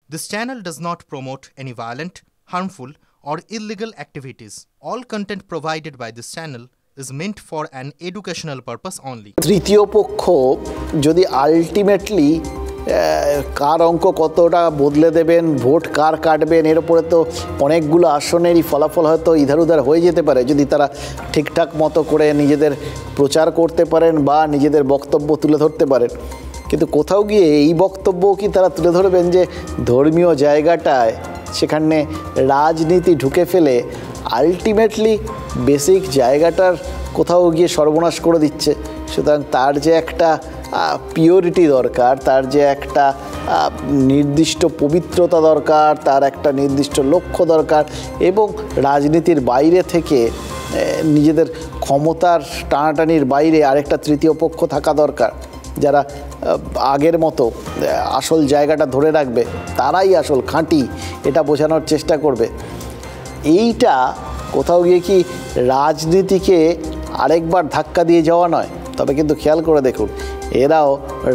This channel does not promote any violent, harmful, or illegal activities. All content provided by this channel is meant for an educational purpose only. তৃতীয় পক্ষ যদি ultimately কার অঙ্ক কতটা বদলে দেবেন, vote কার কাটবেন, এর উপরে তো অনেকগুলো আসনেরই ফলাফল হয়তো ইধার উধার হয়ে যেতে পারে যদি তারা ঠিকঠাক মতো করে নিজেদের প্রচার করতে পারেন বা নিজেদের বক্তব্য তুলে ধরতে পারেন। কিন্তু কোথাও গিয়ে এই বক্তব্য কি তারা তুলে ধরবেন যে ধর্মীয় জায়গাটায় সেখানে রাজনীতি ঢুকে ফেলে আলটিমেটলি বেসিক জায়গাটার কোথাও গিয়ে সর্বনাশ করে দিচ্ছে। সুতরাং তার যে একটা পিওরিটি দরকার, তার যে একটা নির্দিষ্ট পবিত্রতা দরকার, তার একটা নির্দিষ্ট লক্ষ্য দরকার এবং রাজনীতির বাইরে থেকে নিজেদের ক্ষমতার টানাটানির বাইরে আরেকটা তৃতীয় পক্ষ থাকা দরকার, যারা আগের মতো আসল জায়গাটা ধরে রাখবে, তারাই আসল খাঁটি, এটা বোঝানোর চেষ্টা করবে। এইটা কোথাও গিয়ে কি রাজনীতিকে আরেকবার ধাক্কা দিয়ে যাওয়া নয়? তবে কিন্তু খেয়াল করে দেখুন, এরাও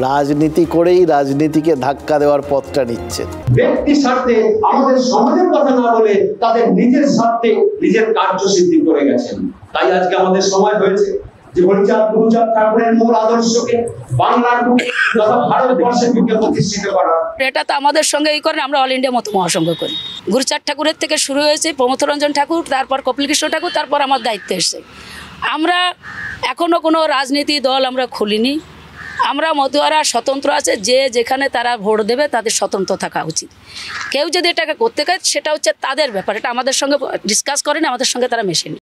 রাজনীতি করেই রাজনীতিকে ধাক্কা দেওয়ার পথটা নিচ্ছে। ব্যক্তি স্বার্থে আমাদের সমাজের কথা না বলে তাদের নিজের স্বার্থে নিজের কার্যসিদ্ধি করে গেছেন। তাই আজকে আমাদের সময় হয়েছে যে হরিচাঁদ গুরুচাঁদ ঠাকুরের মূল আদর্শকে বাংলার তথা ভারতবর্ষের বুকে প্রতিষ্ঠিত করা। এটা তো আমাদের সঙ্গে এই করেন, আমরা অল ইন্ডিয়া মতো মহাসংঘ করি। গুরুচাঁদ ঠাকুরের থেকে শুরু হয়েছে প্রমথরঞ্জন ঠাকুর, তারপর কপিলকৃষ্ণ ঠাকুর, তারপর আমার দায়িত্বে এসেছে। আমরা এখনও কোনো রাজনীতি দল আমরা খুলিনি। আমরা মতুয়ারা স্বতন্ত্র আছে, যে যেখানে তারা ভোট দেবে তাদের স্বতন্ত্র থাকা উচিত। কেউ যদি এটাকে করতে চায় সেটা হচ্ছে তাদের ব্যাপার, এটা আমাদের সঙ্গে ডিসকাস করেনি, আমাদের সঙ্গে তারা মেশেনি।